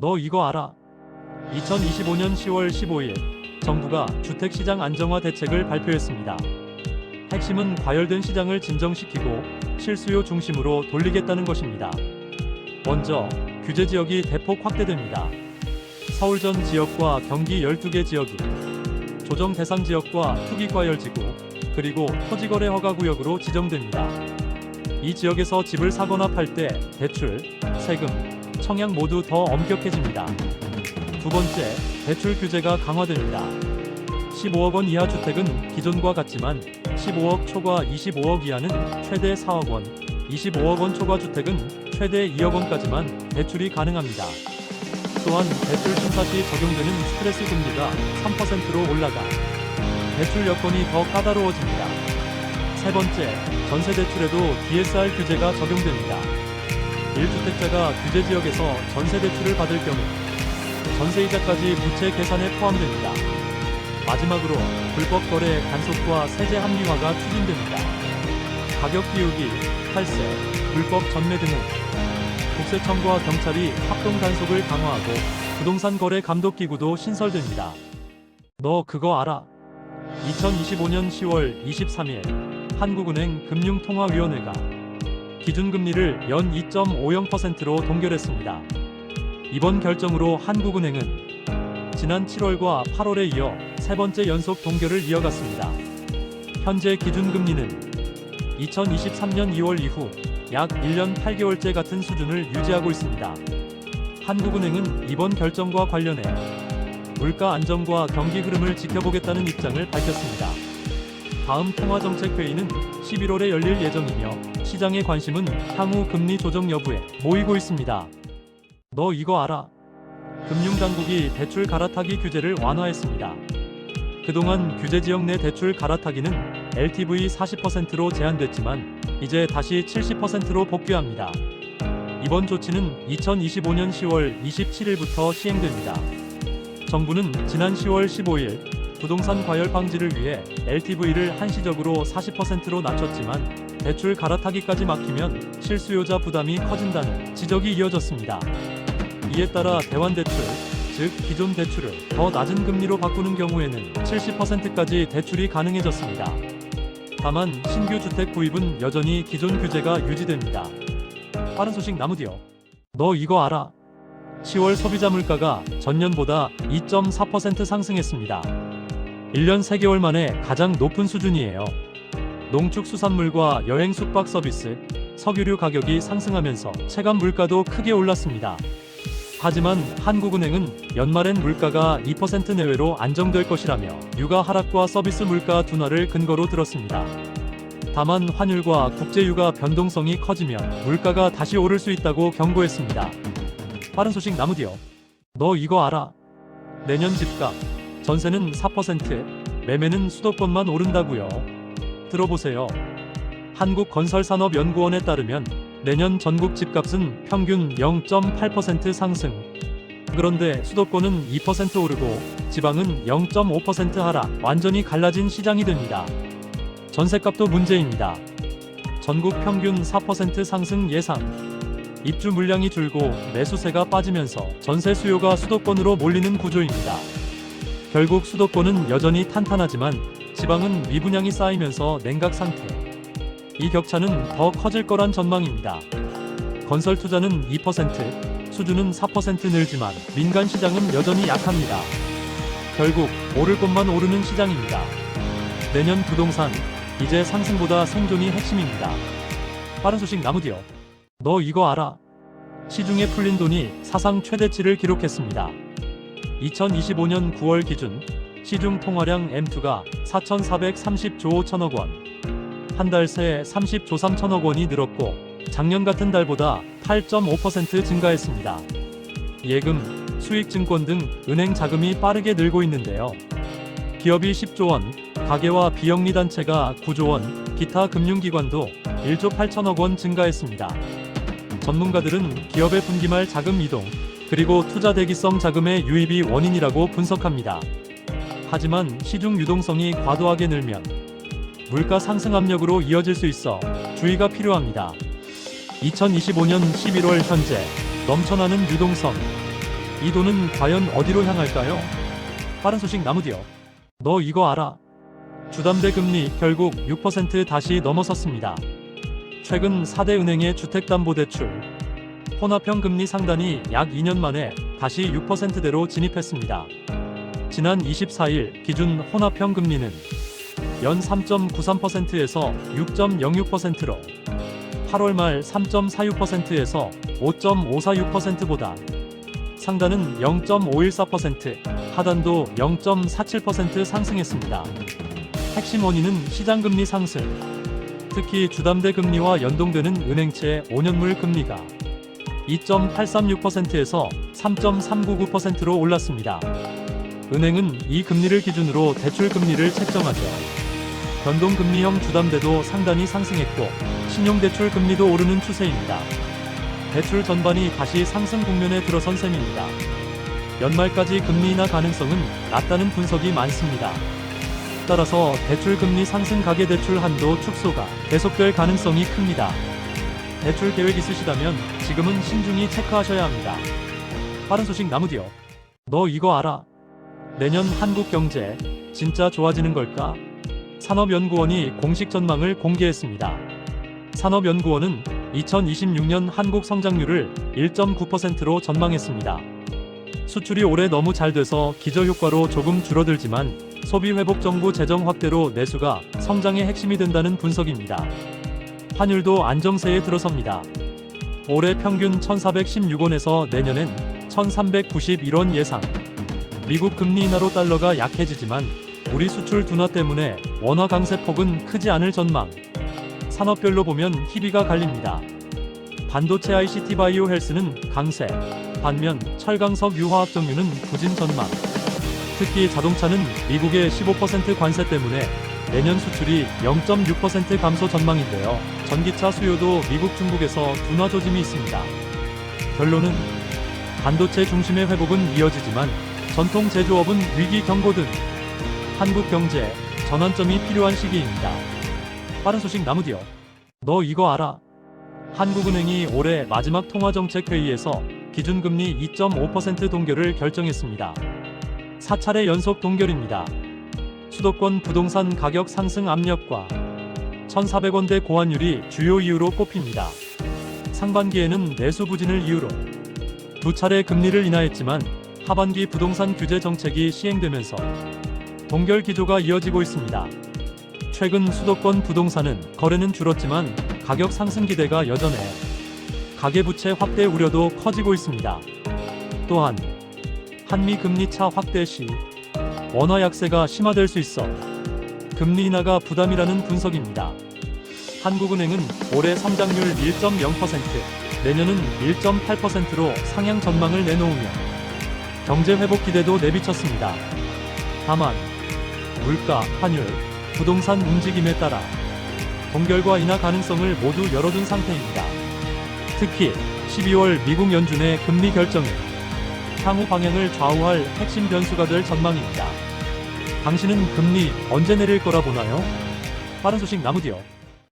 너 이거 알아? 2025년 10월 15일 정부가 주택시장 안정화 대책을 발표했습니다. 핵심은 과열된 시장을 진정시키고 실수요 중심으로 돌리겠다는 것입니다. 먼저 규제 지역이 대폭 확대됩니다. 서울 전 지역과 경기 12개 지역이 조정 대상 지역과 투기과열지구 그리고 토지거래 허가구역으로 지정됩니다. 이 지역에서 집을 사거나 팔 때 대출, 세금, 청약 모두 더 엄격해집니다. 두 번째, 대출 규제가 강화됩니다. 15억 원 이하 주택은 기존과 같지만 15억 초과 25억 이하는 최대 4억 원, 25억 원 초과 주택은 최대 2억 원까지만 대출이 가능합니다. 또한 대출 심사 시 적용되는 스트레스 금리가 3%로 올라가 대출 여건이 더 까다로워집니다. 세 번째, 전세 대출에도 DSR 규제가 적용됩니다. 1주택자가 규제 지역에서 전세 대출을 받을 경우 전세이자까지 부채 계산에 포함됩니다. 마지막으로 불법 거래 단속과 세제 합리화가 추진됩니다. 가격 띄우기, 탈세, 불법 전매 등은 국세청과 경찰이 합동 단속을 강화하고 부동산 거래 감독 기구도 신설됩니다. 너 그거 알아? 2025년 10월 23일 한국은행 금융통화위원회가 기준금리를 연 2.50%로 동결했습니다. 이번 결정으로 한국은행은 지난 7월과 8월에 이어 세 번째 연속 동결을 이어갔습니다. 현재 기준금리는 2023년 2월 이후 약 1년 8개월째 같은 수준을 유지하고 있습니다. 한국은행은 이번 결정과 관련해 물가 안정과 경기 흐름을 지켜보겠다는 입장을 밝혔습니다. 다음 통화정책회의는 11월에 열릴 예정이며 시장의 관심은 향후 금리 조정 여부에 모이고 있습니다. 너 이거 알아? 금융당국이 대출 갈아타기 규제를 완화했습니다. 그동안 규제 지역 내 대출 갈아타기는 LTV 40%로 제한됐지만 이제 다시 70%로 복귀합니다. 이번 조치는 2025년 10월 27일부터 시행됩니다. 정부는 지난 10월 15일 부동산 과열 방지를 위해 LTV를 한시적으로 40%로 낮췄지만 대출 갈아타기까지 막히면 실수요자 부담이 커진다는 지적이 이어졌습니다. 이에 따라 대환대출, 즉 기존 대출을 더 낮은 금리로 바꾸는 경우에는 70%까지 대출이 가능해졌습니다. 다만 신규 주택 구입은 여전히 기존 규제가 유지됩니다. 빠른 소식 나무디어. 너 이거 알아? 10월 소비자 물가가 전년보다 2.4% 상승했습니다. 1년 3개월 만에 가장 높은 수준이에요. 농축수산물과 여행 숙박 서비스, 석유류 가격이 상승하면서 체감 물가도 크게 올랐습니다. 하지만 한국은행은 연말엔 물가가 2% 내외로 안정될 것이라며 유가 하락과 서비스 물가 둔화를 근거로 들었습니다. 다만 환율과 국제유가 변동성이 커지면 물가가 다시 오를 수 있다고 경고했습니다. 빠른 소식 나무디어. 너 이거 알아? 내년 집값, 전세는 4%, 매매는 수도권만 오른다고요. 들어보세요. 한국건설산업연구원에 따르면 내년 전국 집값은 평균 0.8% 상승. 그런데 수도권은 2% 오르고 지방은 0.5% 하락. 완전히 갈라진 시장이 됩니다. 전세값도 문제입니다. 전국 평균 4% 상승 예상. 입주 물량이 줄고 매수세가 빠지면서 전세 수요가 수도권으로 몰리는 구조입니다. 결국 수도권은 여전히 탄탄하지만 지방은 미분양이 쌓이면서 냉각 상태. 이 격차는 더 커질 거란 전망입니다. 건설 투자는 2%, 수주는 4% 늘지만 민간 시장은 여전히 약합니다. 결국 오를 것만 오르는 시장입니다. 내년 부동산, 이제 상승보다 생존이 핵심입니다. 빠른 소식 나무디어. 너 이거 알아? 시중에 풀린 돈이 사상 최대치를 기록했습니다. 2025년 9월 기준 시중 통화량 M2가 4,430조 5천억 원. 한 달 새 30조 3천억 원이 늘었고 작년 같은 달보다 8.5% 증가했습니다. 예금, 수익증권 등 은행 자금이 빠르게 늘고 있는데요. 기업이 10조 원, 가계와 비영리 단체가 9조 원, 기타 금융기관도 1조 8천억 원 증가했습니다. 전문가들은 기업의 분기말 자금 이동, 그리고 투자 대기성 자금의 유입이 원인이라고 분석합니다. 하지만 시중 유동성이 과도하게 늘면 물가 상승 압력으로 이어질 수 있어 주의가 필요합니다. 2025년 11월 현재 넘쳐나는 유동성. 이 돈은 과연 어디로 향할까요? 빠른 소식 나무디어. 너 이거 알아? 주담대 금리 결국 6% 다시 넘어섰습니다. 최근 4대 은행의 주택담보대출 혼합형 금리 상단이 약 2년 만에 다시 6%대로 진입했습니다. 지난 24일 기준 혼합형 금리는 연 3.93%에서 6.06%로 8월 말 3.46%에서 5.546%보다 상단은 0.514%, 하단도 0.47% 상승했습니다. 핵심 원인은 시장금리 상승, 특히 주담대 금리와 연동되는 은행채 5년물 금리가 2.836%에서 3.399%로 올랐습니다. 은행은 이 금리를 기준으로 대출 금리를 책정하죠. 변동금리형 주담대도 상단이 상승했고 신용대출 금리도 오르는 추세입니다. 대출 전반이 다시 상승 국면에 들어선 셈입니다. 연말까지 금리 인하 가능성은 낮다는 분석이 많습니다. 따라서 대출 금리 상승 가계대출 한도 축소가 계속될 가능성이 큽니다. 대출 계획 있으시다면 지금은 신중히 체크하셔야 합니다. 빠른 소식 나무디어. 너 이거 알아? 내년 한국 경제 진짜 좋아지는 걸까? 산업연구원이 공식 전망을 공개했습니다. 산업연구원은 2026년 한국 성장률을 1.9%로 전망했습니다. 수출이 올해 너무 잘 돼서 기저효과로 조금 줄어들지만 소비 회복 정부 재정 확대로 내수가 성장의 핵심이 된다는 분석입니다. 환율도 안정세에 들어섭니다. 올해 평균 1,416원에서 내년엔 1,391원 예상. 미국 금리 인하로 달러가 약해지지만 우리 수출 둔화 때문에 원화 강세 폭은 크지 않을 전망. 산업별로 보면 희비가 갈립니다. 반도체 ICT 바이오 헬스는 강세, 반면 철강석 유화학 정유는 부진 전망. 특히 자동차는 미국의 15% 관세 때문에 내년 수출이 0.6% 감소 전망인데요. 전기차 수요도 미국, 중국에서 둔화 조짐이 있습니다. 결론은 반도체 중심의 회복은 이어지지만 전통 제조업은 위기 경고 등 한국 경제 전환점이 필요한 시기입니다. 빠른 소식 나무디어. 너 이거 알아? 한국은행이 올해 마지막 통화정책회의에서 기준금리 2.5% 동결을 결정했습니다. 4차례 연속 동결입니다. 수도권 부동산 가격 상승 압력과 1,400원대 고환율이 주요 이유로 꼽힙니다. 상반기에는 내수 부진을 이유로 2차례 금리를 인하했지만 하반기 부동산 규제 정책이 시행되면서 동결 기조가 이어지고 있습니다. 최근 수도권 부동산은 거래는 줄었지만 가격 상승 기대가 여전해 가계부채 확대 우려도 커지고 있습니다. 또한 한미 금리 차 확대 시 원화 약세가 심화될 수 있어 금리 인하가 부담이라는 분석입니다. 한국은행은 올해 성장률 1.0%, 내년은 1.8%로 상향 전망을 내놓으며 경제 회복 기대도 내비쳤습니다. 다만 물가, 환율, 부동산 움직임에 따라 동결과 인하 가능성을 모두 열어둔 상태입니다. 특히 12월 미국 연준의 금리 결정은 향후 방향을 좌우할 핵심 변수가 될 전망입니다. 당신은 금리 언제 내릴 거라 보나요? 빠른 소식 나무디어.